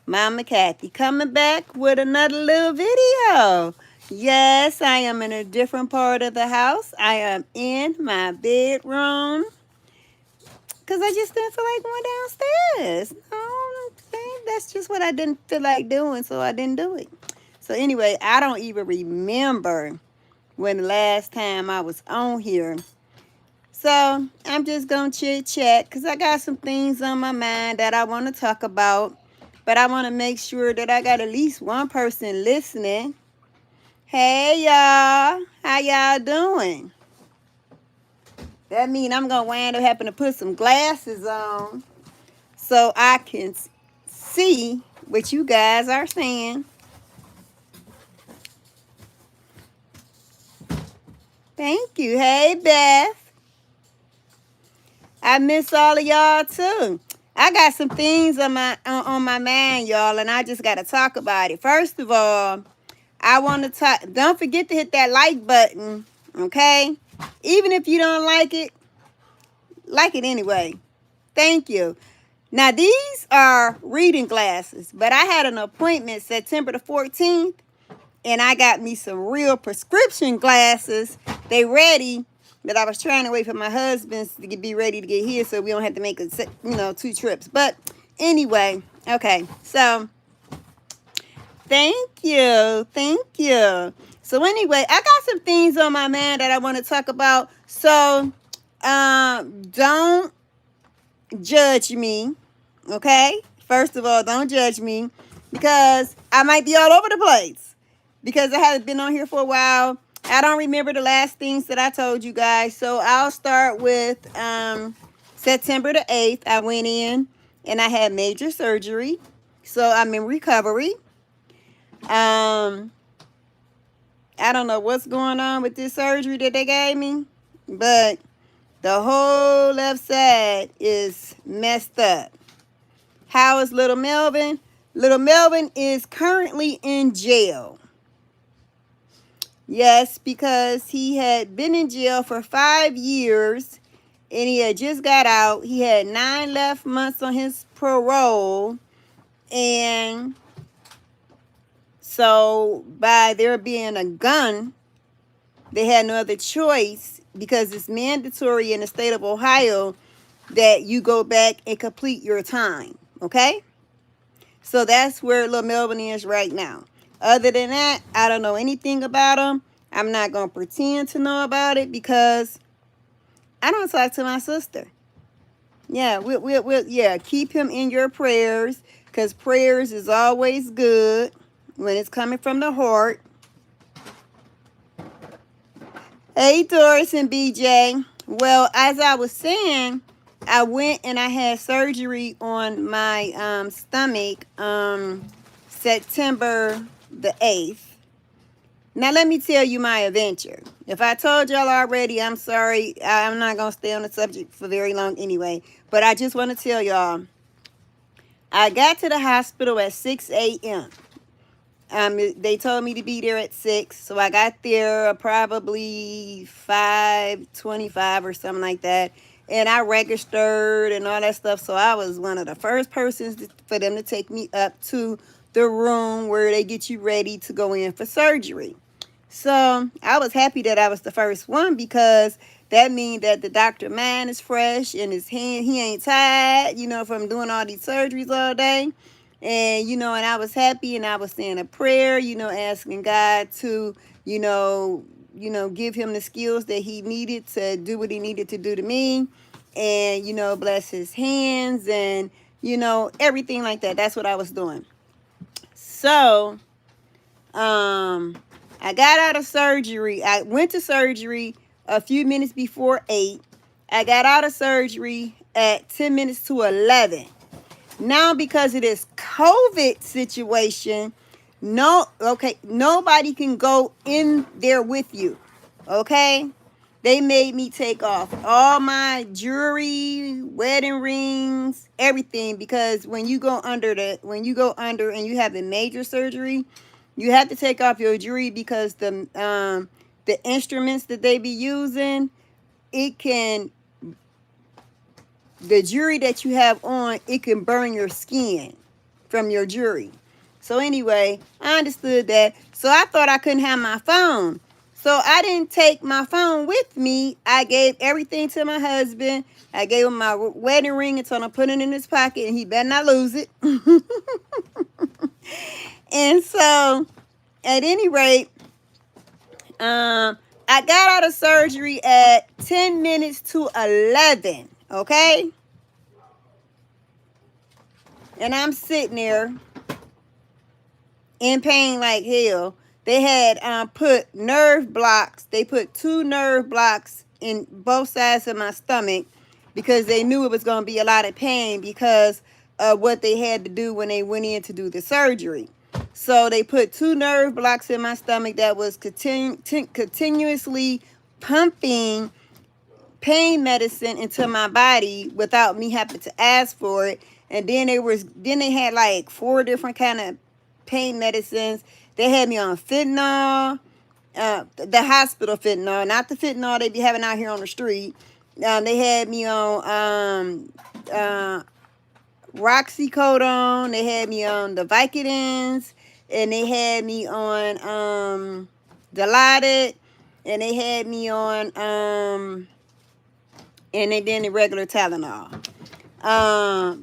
Mama Kathy coming back with another little video. Yes, I am in a different part of the house. I am in my bedroom because I just didn't feel like going downstairs. No, okay, that's just what I didn't feel like doing, so I didn't do it. So anyway, I don't even remember when the last time I was on here. So I'm just going to chit chat because I got some things on my mind that I want to talk about. But I want to make sure that I got at least one person listening. Hey, y'all. How y'all doing? That means I'm going to wind up having to put some glasses on so I can see what you guys are saying. Thank you. Hey, Beth. I miss all of y'all, too. I got some things on my mind, y'all, and I just got to talk about it. First of all, I want to talk. Don't forget to hit that like button, okay? Even if you don't like it anyway. Thank you. Now, these are reading glasses, but I had an appointment September the 14th, and I got me some real prescription glasses. They ready, but I was trying to wait for my husband to be ready to get here so we don't have to make two trips. But anyway, okay, so thank you. So anyway, I got some things on my mind that I want to talk about. So don't judge me, okay? First of all, don't judge me because I might be all over the place because I haven't been on here for a while. I don't remember the last things that I told you guys. So I'll start with September the 8th. I went in and I had major surgery. So I'm in recovery. I don't know what's going on with this surgery that they gave me, but the whole left side is messed up. How is little Melvin? Little Melvin is currently in jail. Yes, because he had been in jail for 5 years and he had just got out. He had 9 left months on his parole. And so by there being a gun, they had no other choice because it's mandatory in the state of Ohio that you go back and complete your time. Okay? So that's where little Melvin is right now. Other than that, I don't know anything about him. I'm not going to pretend to know about it because I don't talk to my sister. Yeah, we'll keep him in your prayers because prayers is always good when it's coming from the heart. Hey, Doris and BJ. Well, as I was saying, I went and I had surgery on my stomach September the 8th. Now, let me tell you my adventure. If I told y'all already, I'm sorry. I'm not going to stay on the subject for very long anyway. But I just want to tell y'all, I got to the hospital at 6 a.m. They told me to be there at 6. So I got there probably 5:25 or something like that. And I registered and all that stuff. So I was one of the first persons for them to take me up to the room where they get you ready to go in for surgery. So I was happy that I was the first one because that means that the doctor mind is fresh and his hand, he ain't tired, from doing all these surgeries all day. And, and I was happy and I was saying a prayer, asking God to, give him the skills that he needed to do what he needed to do to me and, bless his hands and, everything like that. That's what I was doing. So, I got out of surgery. I went to surgery a few minutes before 8. I got out of surgery at 10 minutes to 11. Now, because of this COVID situation, nobody can go in there with you. Okay? They made me take off all my jewelry, wedding rings, everything, because when you go under and you have the major surgery, you have to take off your jewelry because the instruments that they be using, the jewelry that you have on, it can burn your skin. from your jury. So anyway, I understood that. So I thought I couldn't have my phone. So I didn't take my phone with me. I gave everything to my husband. I gave him my wedding ring and told him to put it in his pocket and he better not lose it. And so, at any rate, I got out of surgery at 10 minutes to 11, okay? And I'm sitting there in pain like hell. They had put nerve blocks. They put 2 nerve blocks in both sides of my stomach because they knew it was going to be a lot of pain because of what they had to do when they went in to do the surgery. So they put 2 nerve blocks in my stomach that was continuously pumping pain medicine into my body without me having to ask for it. And then they had like 4 different kind of pain medicines. They had me on fentanyl, the hospital fentanyl, not the fentanyl they be having out here on the street. They had me on Roxycodone. They had me on the Vicodins, and they had me on Dilaudid, and they had me on and then the regular Tylenol.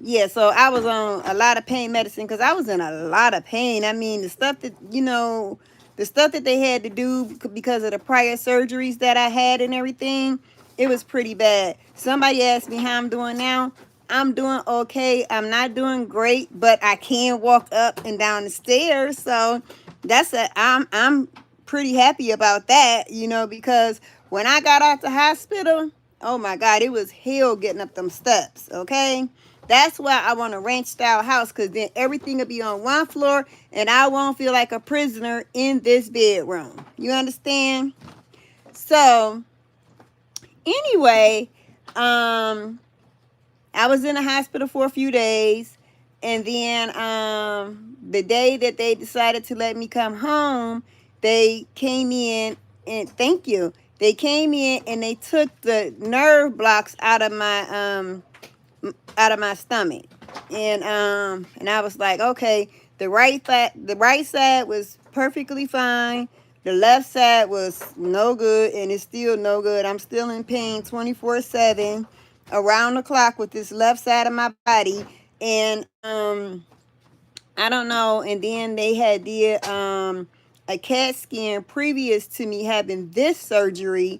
Yeah, so I was on a lot of pain medicine because I was in a lot of pain. I mean, the stuff that they had to do because of the prior surgeries that I had and everything, it was pretty bad. Somebody asked me how I'm doing now. I'm doing okay. I'm not doing great, but I can walk up and down the stairs. So I'm pretty happy about that, because when I got out the hospital, oh my God, it was hell getting up them steps, okay? That's why I want a ranch style house, because then everything will be on one floor and I won't feel like a prisoner in this bedroom. You understand? So anyway, I was in the hospital for a few days, and then the day that they decided to let me come home, they came in and thank you. They came in and they took the nerve blocks out of my stomach, and I was like, okay, the right side was perfectly fine. The left side was no good, and it's still no good. I'm still in pain 24/7 around the clock with this left side of my body. And I don't know. And then they had a CAT scan previous to me having this surgery,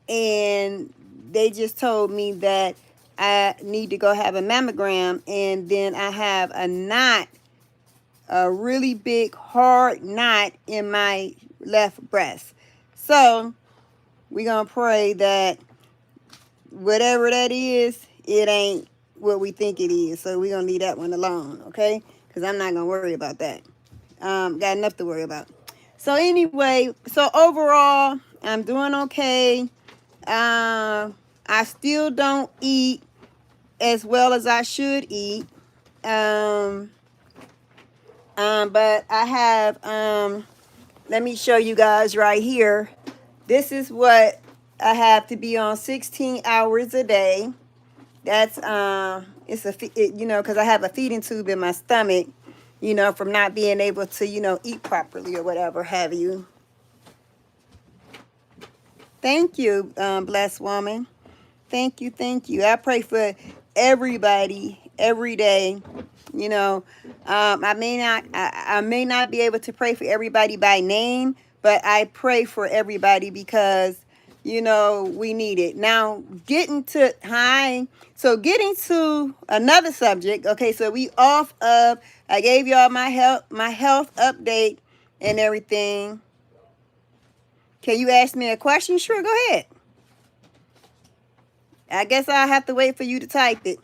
and they just told me that I need to go have a mammogram, and then I have a really big hard knot in my left breast. So we're gonna pray that whatever that is, it ain't what we think it is. So we're gonna leave that one alone, okay? Because I'm not gonna worry about that. Got enough to worry about. So anyway, so overall, I'm doing okay. I still don't eat as well as I should eat. But I have, let me show you guys right here. This is what I have to be on 16 hours a day. That's, because I have a feeding tube in my stomach, from not being able to, eat properly or whatever have you. Thank you, blessed woman. Thank you, thank you. I pray for everybody every day. I may not be able to pray for everybody by name, but I pray for everybody because we need it. Now, getting to another subject. Okay, so we off of, I gave y'all my health update and everything. Can you ask me a question? Sure, go ahead. I guess I'll have to wait for you to type it.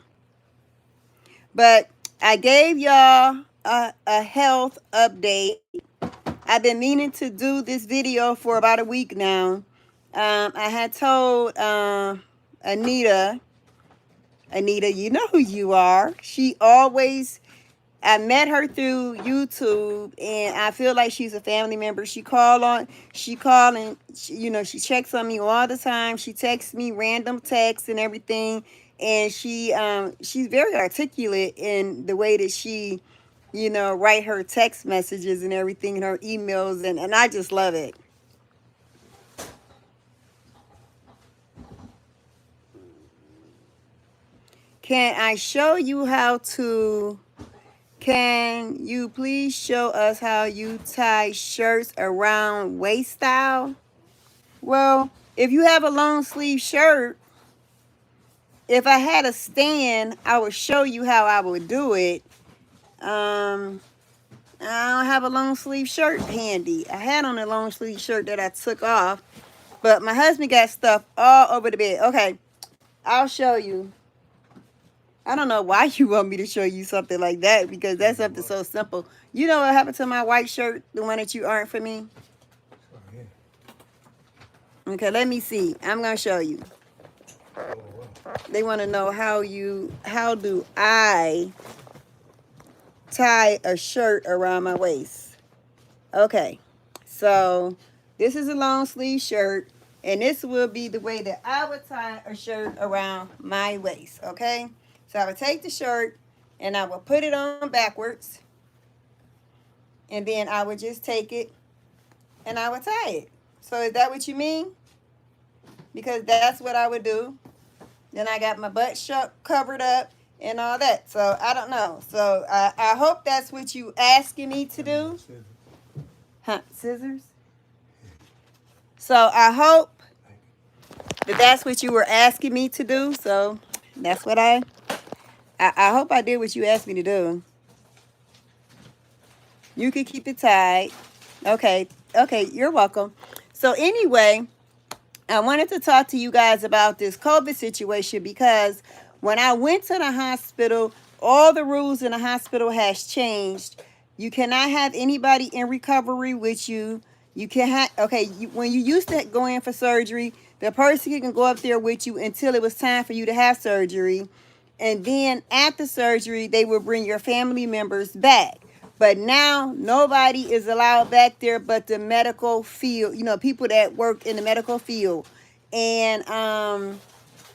But I gave y'all a health update. I've been meaning to do this video for about a week now. I had told Anita, you know who you are. I met her through YouTube, and I feel like she's a family member. She and she checks on me all the time. She texts me random texts and everything, and she's very articulate in the way that she write her text messages and everything and her emails, and I just love it. Can you please show us how you tie shirts around waist style? Well, if you have a long sleeve shirt, if I had a stand, I would show you how I would do it. I don't have a long sleeve shirt handy. I had on a long sleeve shirt that I took off, but my husband got stuff all over the bed. Okay, I'll show you. I don't know why you want me to show you something like that, because that's something so simple. You know what happened to my white shirt, the one that you earned for me? Okay, let me see. I'm gonna show you. They want to know how do I tie a shirt around my waist. Okay, so this is a long sleeve shirt, and this will be the way that I would tie a shirt around my waist. Okay, so I would take the shirt and I would put it on backwards, and then I would just take it and I would tie it. So is that what you mean? Because that's what I would do. Then I got my butt covered up and all that. So I don't know. So I hope that's what you asking me to do. Huh? Scissors? So I hope that that's what you were asking me to do. So that's what I hope I did what you asked me to do. You can keep it tied. Okay. Okay, you're welcome. So anyway, I wanted to talk to you guys about this COVID situation, because when I went to the hospital, all the rules in the hospital has changed. You cannot have anybody in recovery with you. You can't have, okay, when you used to go in for surgery, the person can go up there with you until it was time for you to have surgery. And then after surgery, they will bring your family members back. But now nobody is allowed back there but the medical field, people that work in the medical field. And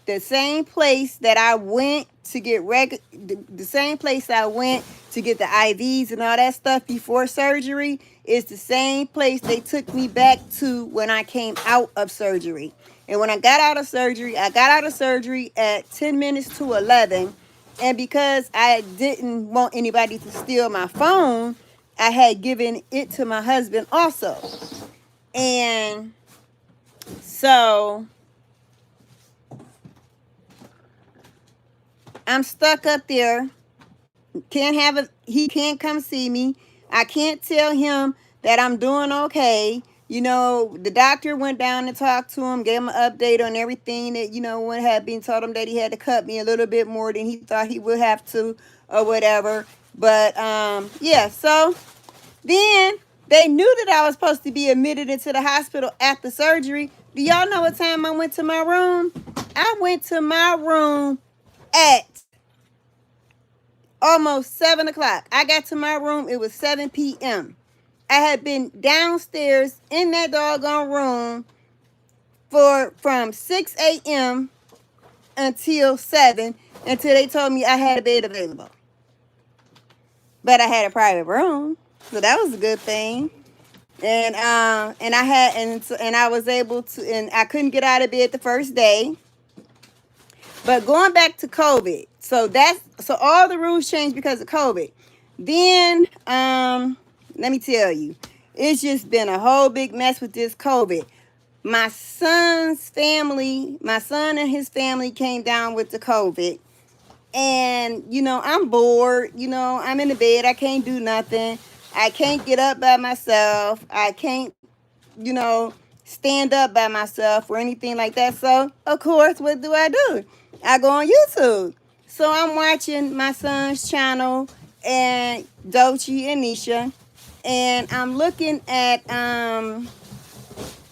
the same place that I went to get the same place I went to get the IVs and all that stuff before surgery is the same place they took me back to when I came out of surgery. And when I got out of surgery, at 10 minutes to 11. And because I didn't want anybody to steal my phone, I had given it to my husband also. And so I'm stuck up there. He can't come see me. I can't tell him that I'm doing okay. The doctor went down and talked to him, gave him an update on everything that, what had been told him, that he had to cut me a little bit more than he thought he would have to or whatever. But, yeah, so then they knew that I was supposed to be admitted into the hospital after surgery. Do y'all know what time I went to my room? I went to my room at almost 7 o'clock. I got to my room, it was 7 p.m. I had been downstairs in that doggone room from 6 a.m. until 7, until they told me I had a bed available. But I had a private room, so that was a good thing. And I was able to, and I couldn't get out of bed the first day. But going back to COVID, so all the rules changed because of COVID. Then let me tell you, it's just been a whole big mess with this COVID. My son and his family came down with the COVID. And, I'm bored. I'm in the bed. I can't do nothing. I can't get up by myself. I can't, stand up by myself or anything like that. So, of course, what do? I go on YouTube. So I'm watching my son's channel and Dolce and Nesha. And I'm looking at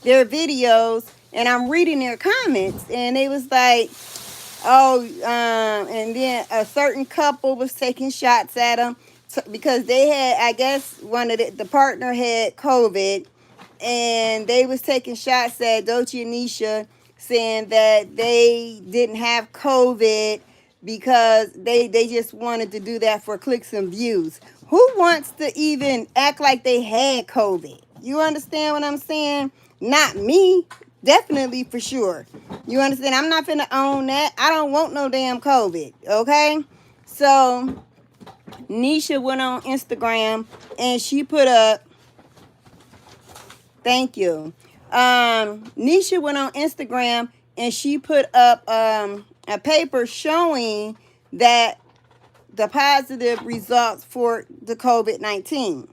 their videos and I'm reading their comments. And they was like, and then a certain couple was taking shots at them because they had, I guess, one of the partner had COVID, and they was taking shots at Dolce and Nisha, saying that they didn't have COVID because they just wanted to do that for clicks and views. who wants to even act like they had COVID? You understand what I'm saying? Not me. Definitely for sure. You understand? I'm not finna own that. I don't want no damn COVID. Okay? So Nisha went on Instagram and she put up, thank you. Nisha went on Instagram and she put up a paper showing that the positive results for the COVID-19.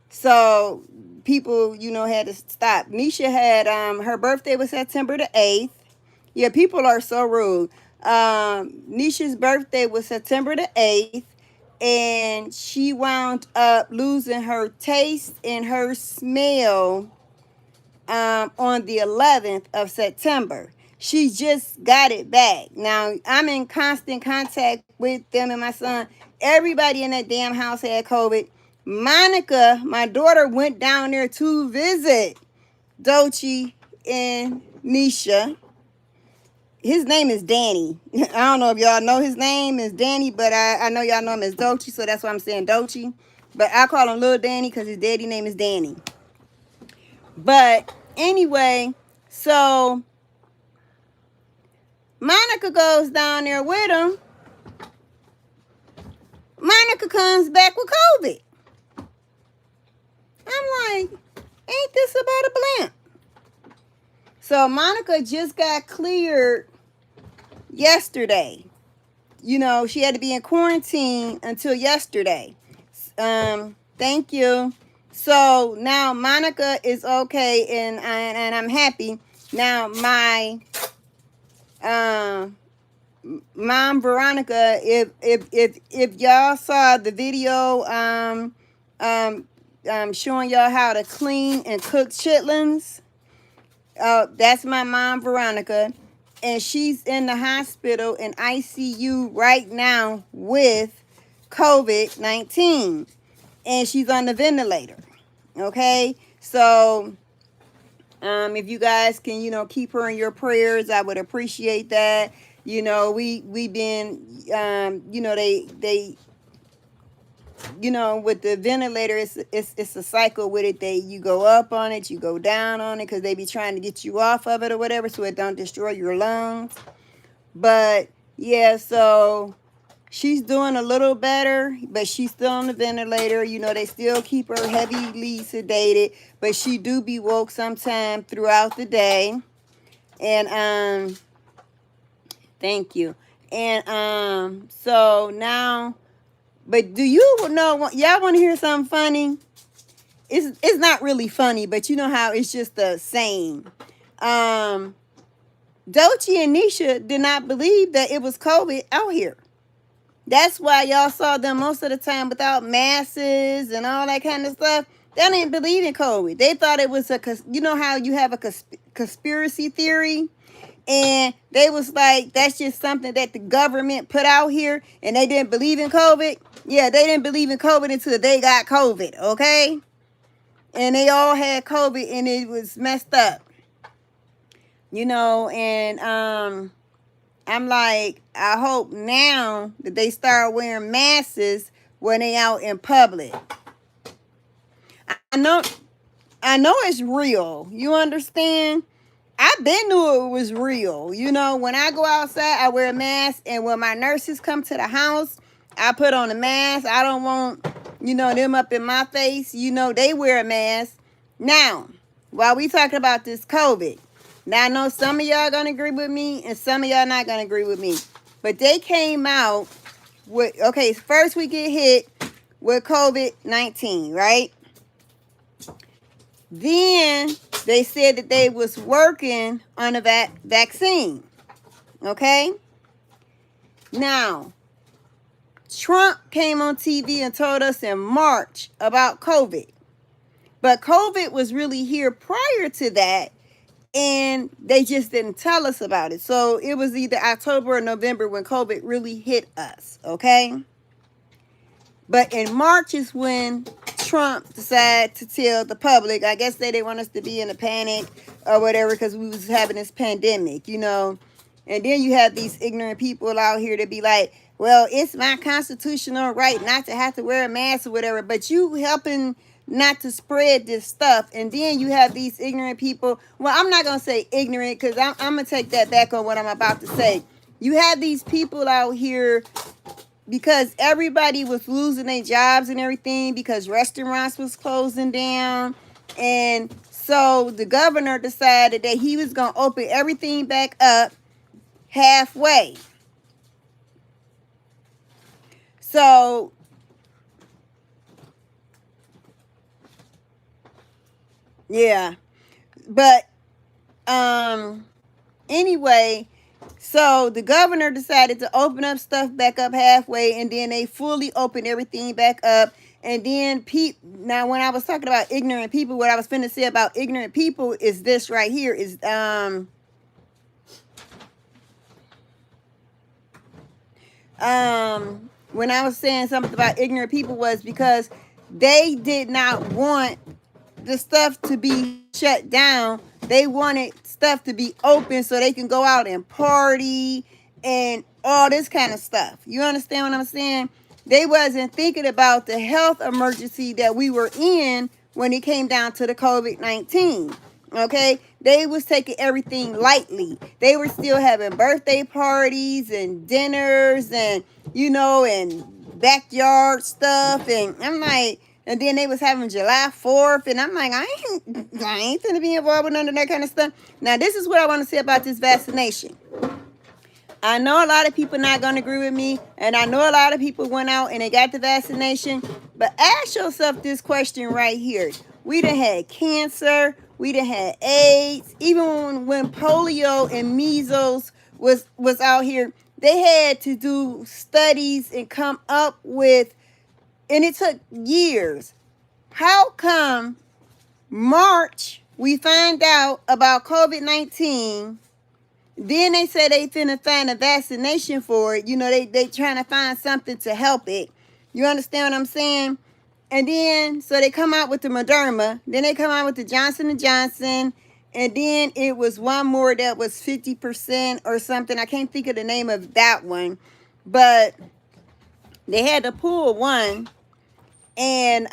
So people, had to stop. Nisha had her birthday was September the 8th. Yeah, people are so rude. Nisha's birthday was September the 8th, and she wound up losing her taste and her smell on the 11th of September. She just got it back. Now, I'm in constant contact with them and my son. Everybody in that damn house had COVID. Monica, my daughter, went down there to visit Dolce and Nesha. His name is Danny. I don't know if y'all know his name is Danny, but I know y'all know him as Dolce, so that's why I'm saying Dolce. But I call him Little Danny because his daddy name is Danny. But anyway, so Monica goes down there with him. Monica comes back with COVID. I'm like, ain't this about a blimp? So Monica just got cleared yesterday. She had to be in quarantine until yesterday. Thank you. So now Monica is okay, and I'm happy. Now my mom Veronica, if y'all saw the video showing y'all how to clean and cook chitlins, that's my mom Veronica, and she's in the hospital in ICU right now with COVID-19, and she's on the ventilator. Okay, so if you guys can keep her in your prayers, I would appreciate that. We've been they with the ventilator, it's a cycle with it. You go up on it, you go down on it, because they be trying to get you off of it or whatever, so it don't destroy your lungs. But yeah, so she's doing a little better, but she's still on the ventilator. They still keep her heavily sedated, but she do be woke sometime throughout the day. And thank you. And so now, but do you know, y'all want to hear something funny? It's not really funny, but you know how it's just the same. Dolce and Nesha did not believe that it was COVID out here. That's why y'all saw them most of the time without masks and all that kind of stuff. They didn't believe in COVID. They thought it was how you have a conspiracy theory, and they was like, that's just something that the government put out here, and they didn't believe in COVID. Yeah, they didn't believe in COVID until they got COVID, okay? And they all had COVID, and it was messed up. And I'm like, I hope now that they start wearing masks when they out in public. I know it's real. You understand? I've been knew it was real. When I go outside, I wear a mask, and when my nurses come to the house, I put on a mask. I don't want, them up in my face. They wear a mask. Now, while we talking about this COVID, now I know some of y'all gonna agree with me, and some of y'all not gonna agree with me. But they came out with, first we get hit with COVID-19, right? Then they said that they was working on a vaccine. Okay? Now, Trump came on TV and told us in March about COVID. But COVID was really here prior to that, and they just didn't tell us about it. So it was either October or November when COVID really hit us, okay? But in March is when Trump decided to tell the public. I guess they didn't want us to be in a panic or whatever, because we was having this pandemic, And then you have these ignorant people out here to be like, well, it's my constitutional right not to have to wear a mask or whatever, but you helping not to spread this stuff. And then you have these ignorant people. Well, I'm not going to say ignorant, because I'm going to take that back on what I'm about to say. You have these people out here, because everybody was losing their jobs and everything, because restaurants was closing down. And so the governor decided that he was going to open everything back up halfway. So yeah, but anyway, so the governor decided to open up stuff back up halfway, and then they fully opened everything back up. And then now when I was talking about ignorant people, what I was finna say about ignorant people is this right here is when I was saying something about ignorant people was because they did not want the stuff to be shut down. They wanted stuff to be open so they can go out and party and all this kind of stuff. You understand what I'm saying? They wasn't thinking about the health emergency that we were in when it came down to the COVID-19. Okay, they was taking everything lightly. They were still having birthday parties and dinners and, and backyard stuff. And I'm like, and then they was having July 4th. And I'm like, I ain't gonna be involved with none of that kind of stuff. Now, this is what I want to say about this vaccination. I know a lot of people not going to agree with me, and I know a lot of people went out and they got the vaccination, but ask yourself this question right here. We done had cancer, we done had AIDS, even when polio and measles was out here, they had to do studies and come up with, and it took years. How come March we find out about COVID-19? Then they say they finna find a vaccination for it. They trying to find something to help it. You understand what I'm saying? And then, so they come out with the Moderna. Then they come out with the Johnson & Johnson. And then it was one more that was 50% or something. I can't think of the name of that one. But they had to pull one. And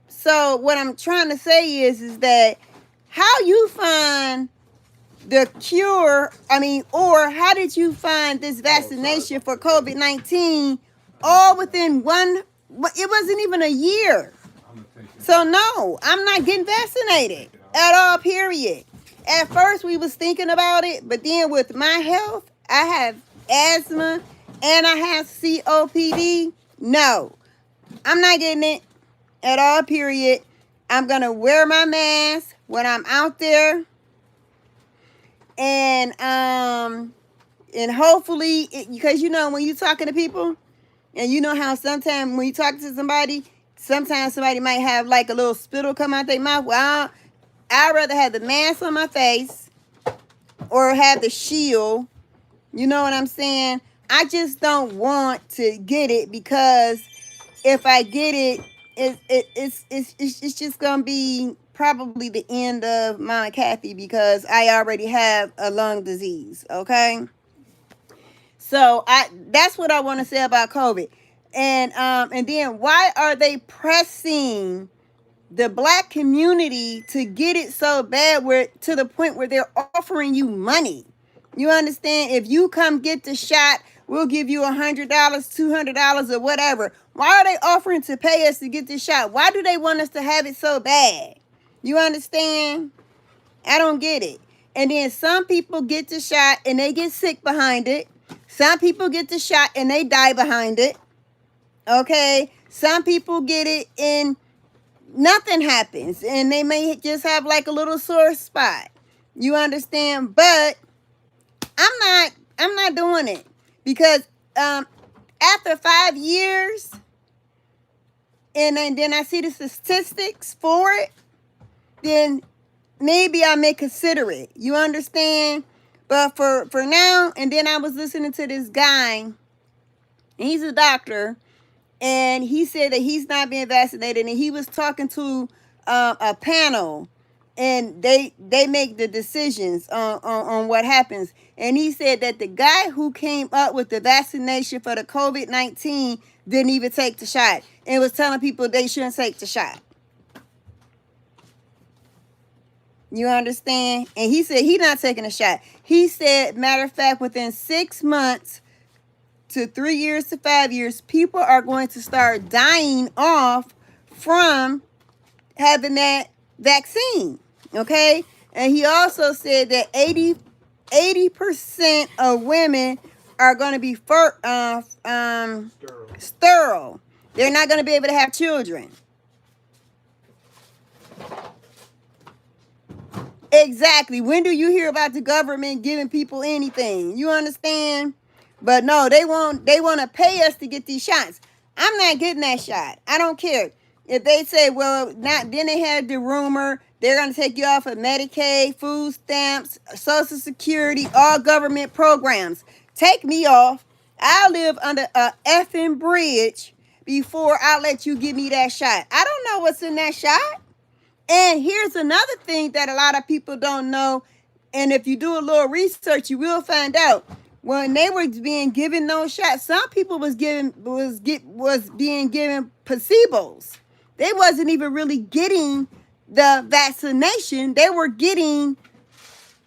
so what I'm trying to say is that how you find the cure, or how did you find this vaccination for COVID-19 all within it wasn't even a year. So no, I'm not getting vaccinated at all, period. At first we was thinking about it, but then with my health, I have asthma and I have COPD. No, I'm not getting it at all, period. I'm going to wear my mask when I'm out there. And hopefully, because when you're talking to people, and you know how sometimes when you talk to somebody, sometimes somebody might have like a little spittle come out their mouth. Well, I'd rather have the mask on my face or have the shield. You know what I'm saying? I just don't want to get it, because if I get it, it's just gonna be probably the end of my Kathy, because I already have a lung disease. Okay, so that's what I want to say about COVID. And then why are they pressing the black community to get it so bad, where to the point where they're offering you money? You understand? If you come get the shot, we'll give you $100, $200, or whatever. Why are they offering to pay us to get this shot? Why do they want us to have it so bad? You understand? I don't get it. And then some people get the shot and they get sick behind it. Some people get the shot and they die behind it. Okay? Some people get it and nothing happens, and they may just have like a little sore spot. You understand? But I'm not doing it, because after 5 years, and then I see the statistics for it, then maybe I may consider it. You understand? But for now, and then I was listening to this guy, and he's a doctor, and he said that he's not being vaccinated, and he was talking to a panel, and they make the decisions on what happens. And he said that the guy who came up with the vaccination for the COVID-19 didn't even take the shot and was telling people they shouldn't take the shot. You understand? And he said he's not taking a shot. He said, matter of fact, within 6 months to 3 years to 5 years, people are going to start dying off from having that vaccine. Okay? And he also said that 80% of women are going to be sterile. They're not going to be able to have children. Exactly. When do you hear about the government giving people anything? You understand? But no, they want to pay us to get these shots. I'm not getting that shot. I don't care. If they say, well, not, then they had the rumor they're going to take you off of Medicaid, food stamps, Social Security, all government programs. Take me off. I'll live under a effing bridge before I let you give me that shot. I don't know what's in that shot. And here's another thing that a lot of people don't know. And if you do a little research, you will find out. When they were being given those shots, some people was being given placebos. They wasn't even really getting the vaccination. They were getting,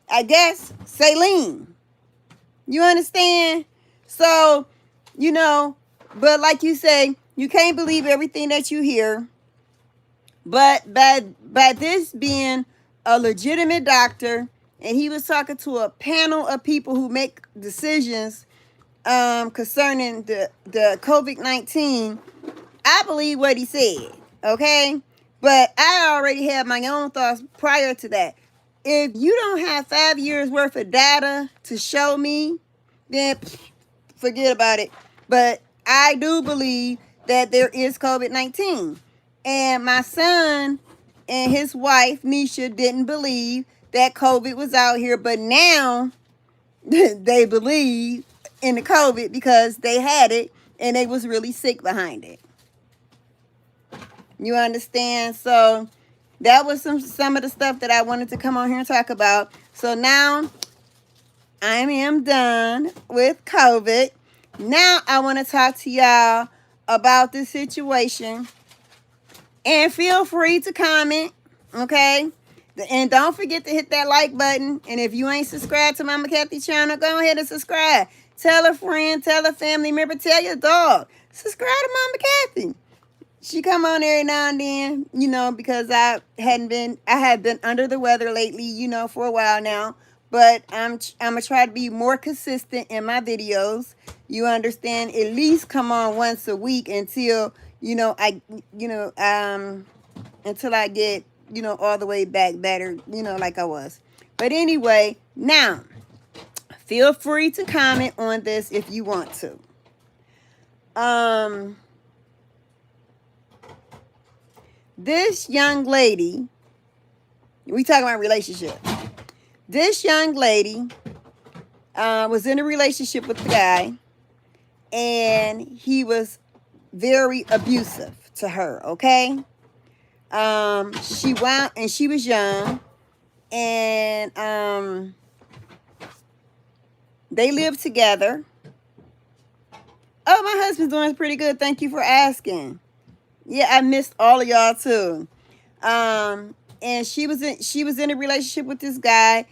I guess, saline. You understand? So, but like you say, you can't believe everything that you hear. But by this being a legitimate doctor, and he was talking to a panel of people who make decisions concerning the COVID-19, I believe what he said, okay? But I already had my own thoughts prior to that. If you don't have 5 years worth of data to show me, then forget about it. But I do believe that there is COVID-19. And my son and his wife, Nesha, didn't believe that COVID was out here. But now they believe in the COVID because they had it and they was really sick behind it. You understand? So that was some of the stuff that I wanted to come on here and talk about. So now I am done with COVID. Now I want to talk to y'all about the situation. And feel free to comment, okay? And don't forget to hit that like button. And if you ain't subscribed to Mama Kathy channel, go ahead and subscribe. Tell a friend, tell a family member, tell your dog. Subscribe to Mama Kathy. She come on every now and then, because I have been under the weather lately, for a while now. But I'm gonna try to be more consistent in my videos. You understand? At least come on once a week until until I get, all the way back better, like I was. But anyway, now, feel free to comment on this if you want to. This young lady, we talking about relationship. This young lady was in a relationship with the guy, and he was very abusive to her, okay? She was young, and they lived together. Oh, my husband's doing pretty good. Thank you for asking. Yeah, I missed all of y'all too. And she was in a relationship with this guy.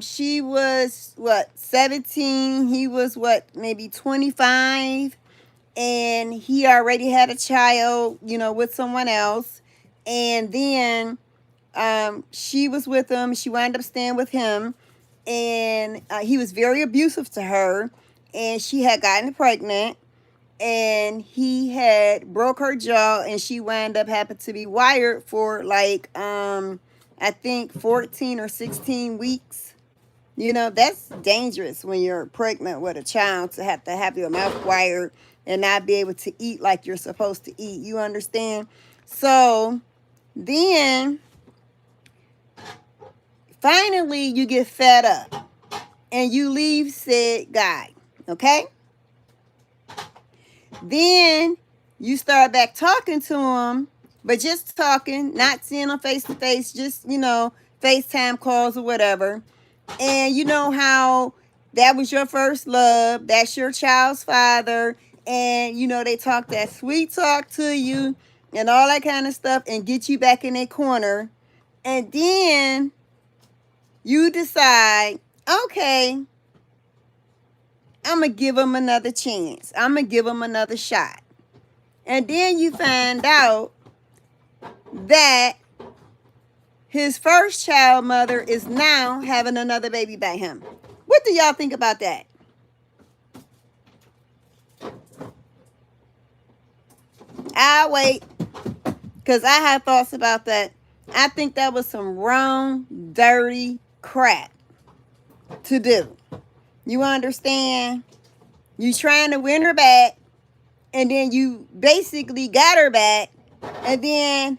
She was 17, he was maybe 25. And he already had a child, with someone else. And then she was with him. She wound up staying with him. And he was very abusive to her. And she had gotten pregnant. And he had broke her jaw. And she wound up having to be wired for I think 14 or 16 weeks. That's dangerous when you're pregnant with a child to have your mouth wired and not be able to eat like you're supposed to eat. You understand? So then finally you get fed up and you leave said guy. Okay? Then you start back talking to him but just talking, not seeing them face to face, just, FaceTime calls or whatever. And you know how that was your first love, that's your child's father, and they talk that sweet talk to you and all that kind of stuff and get you back in a corner. And then you decide, okay, I'm going to give him another chance. I'm going to give him another shot. And then you find out that his first child mother is now having another baby by him. What do y'all think about that? I'll wait, because I have thoughts about that. I think that was some wrong, dirty crap to do. You understand? You trying to win her back, and then you basically got her back, and then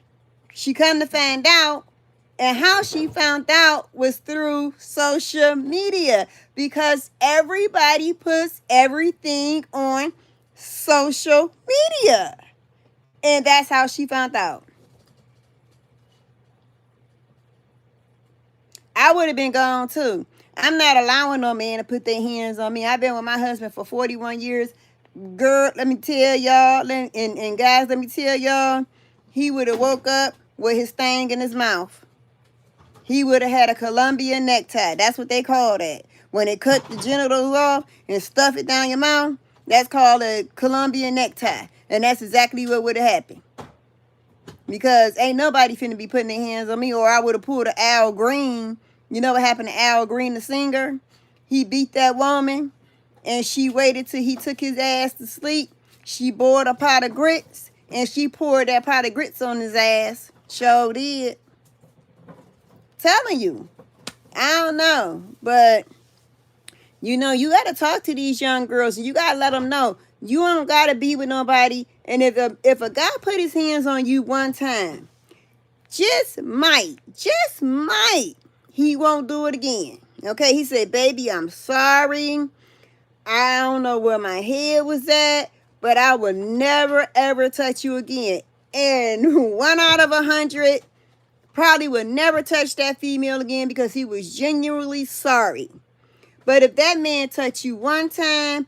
she come to find out, and how she found out was through social media, because everybody puts everything on social media, and that's how she found out. I would have been gone too. I'm not allowing no man to put their hands on me. I've been with my husband for 41 years. Girl, let me tell y'all, and guys, let me tell y'all, he would have woke up with his thing in his mouth. He would have had a Colombian necktie. That's what they call that. When they cut the genitals off and stuff it down your mouth, that's called a Colombian necktie. And that's exactly what would have happened. Because ain't nobody finna be putting their hands on me, or I would have pulled an Al Green. You know what happened to Al Green, the singer? He beat that woman, and she waited till he took his ass to sleep. She boiled a pot of grits, and she poured that pot of grits on his ass. Sure did. Telling you. I don't know. But, you got to talk to these young girls, and you got to let them know you don't got to be with nobody. And if a guy put his hands on you one time, just might, he won't do it again. Okay, he said, baby, I'm sorry. I don't know where my head was at, but I will never, ever touch you again. And 1 out of 100 probably would never touch that female again because he was genuinely sorry. But if that man touched you one time,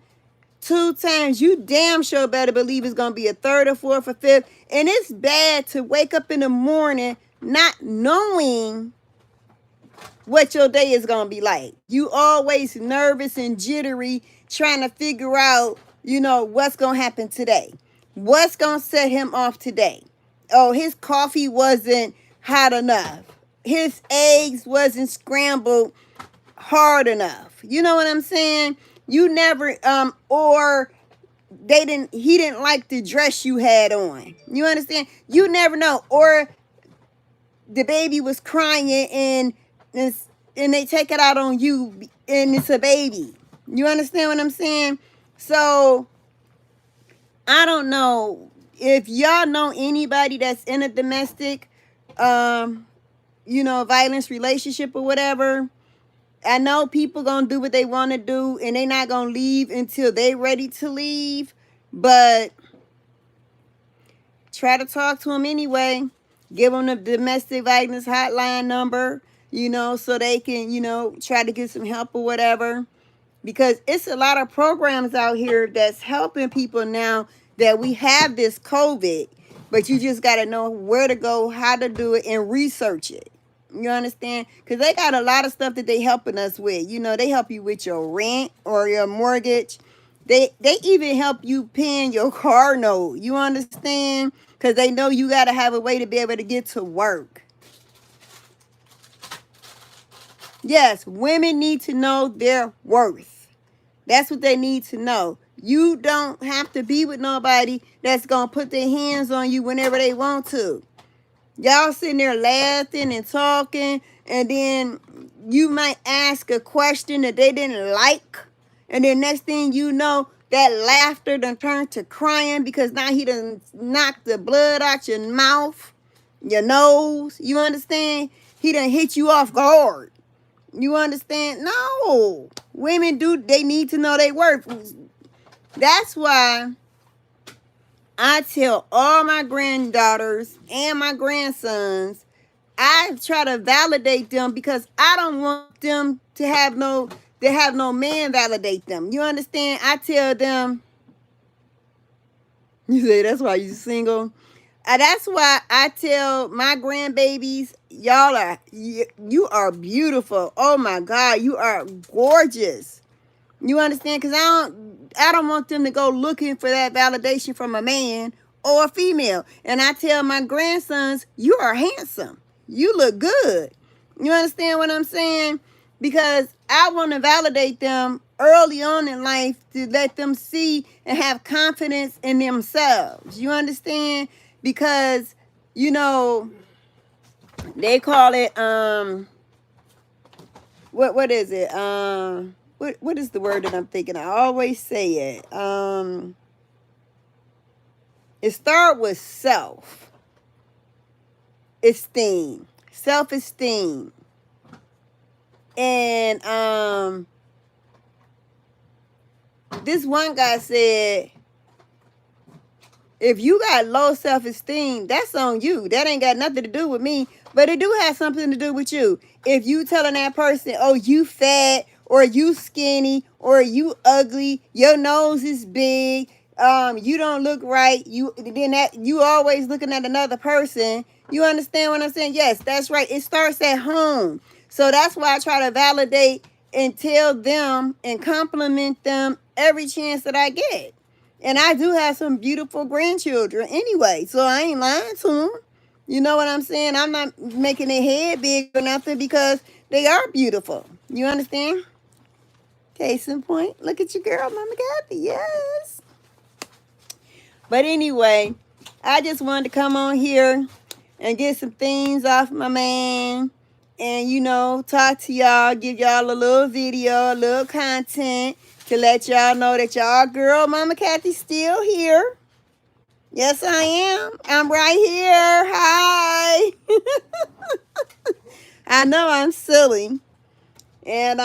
2 times, you damn sure better believe it's going to be a 3rd or 4th or 5th. And it's bad to wake up in the morning not knowing what your day is going to be like. You always nervous and jittery trying to figure out, what's going to happen today. What's going to set him off today? Oh, his coffee wasn't hot enough. His eggs wasn't scrambled hard enough. You know what I'm saying? You never, or he didn't like the dress you had on. You understand? You never know. Or the baby was crying and they take it out on you and it's a baby. You understand what I'm saying? So, I don't know if y'all know anybody that's in a domestic, violence relationship or whatever. I know people gonna do what they want to do, and they not gonna leave until they ready to leave. But try to talk to them anyway. Give them the domestic violence hotline number, so they can, try to get some help or whatever. Because it's a lot of programs out here that's helping people now that we have this COVID. But you just got to know where to go, how to do it, and research it. You understand? Because they got a lot of stuff that they helping us with. They help you with your rent or your mortgage. They even help you paying your car note. You understand? Because they know you got to have a way to be able to get to work. Yes, women need to know their worth. That's what they need to know. You don't have to be with nobody that's going to put their hands on you whenever they want to. Y'all sitting there laughing and talking, and then you might ask a question that they didn't like, and then next thing you know, that laughter done turned to crying because now he done knocked the blood out your mouth, your nose. You understand? He done hit you off guard. You understand? No. Women they need to know their worth. That's why I tell all my granddaughters and my grandsons, I try to validate them because I don't want them to have no man validate them. You understand? I tell them, you say that's why you single. That's why I tell my grandbabies, you are beautiful. Oh my God, you are gorgeous. You understand? Because I don't want them to go looking for that validation from a man or a female. And I tell my grandsons, you are handsome. You look good. You understand what I'm saying? Because I want to validate them early on in life to let them see and have confidence in themselves. You understand? Because, you know, they call it, what is it? What is the word that I'm thinking? I always say it. It starts with self-esteem. Self-esteem. And this one guy said, if you got low self-esteem, that's on you. That ain't got nothing to do with me, but it do have something to do with you. If you telling that person, oh, you fat, or you skinny, or you ugly, your nose is big, you don't look right, you always looking at another person. You understand what I'm saying? Yes, that's right. It starts at home. So that's why I try to validate and tell them and compliment them every chance that I get. And I do have some beautiful grandchildren anyway, so I ain't lying to them. You know what I'm saying? I'm not making their head big or nothing because they are beautiful. You understand? Case in point, look at your girl, Mama Kathy. Yes. But anyway, I just wanted to come on here and get some things off my man. And, you know, talk to y'all, give y'all a little video, a little content to let y'all know that y'all girl, Mama Kathy's still here. Yes, I am. I'm right here. Hi. I know I'm silly. And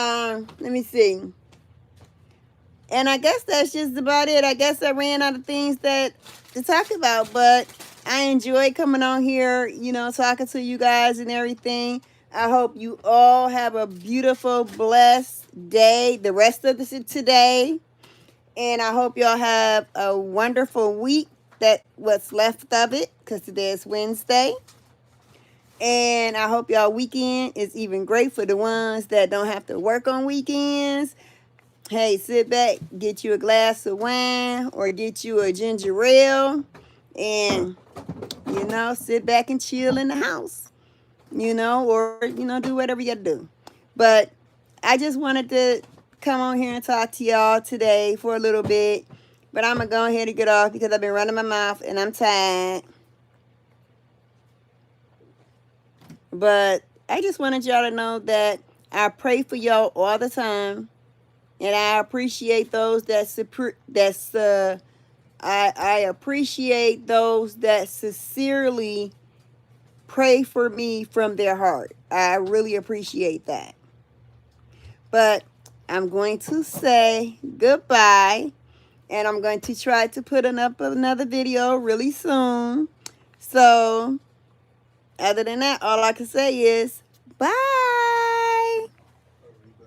let me see. And I guess that's just about it. I guess I ran out of things to talk about, but I enjoy coming on here, you know, talking to you guys and everything. I hope you all have a beautiful, blessed day, the rest of today. And I hope y'all have a wonderful week, what's left of it, because today is Wednesday. And I hope y'all weekend is even great for the ones that don't have to work on weekends. Hey, sit back, get you a glass of wine or get you a ginger ale and, you know, sit back and chill in the house, you know, or, you know, do whatever you got to do. But I just wanted to come on here and talk to y'all today for a little bit. But I'm going to go ahead and get off because I've been running my mouth and I'm tired. But I just wanted y'all to know that I pray for y'all all the time. And I appreciate those I appreciate those that sincerely pray for me from their heart. I really appreciate that. But I'm going to say goodbye. And I'm going to try to put up another video really soon. So, other than that, all I can say is bye.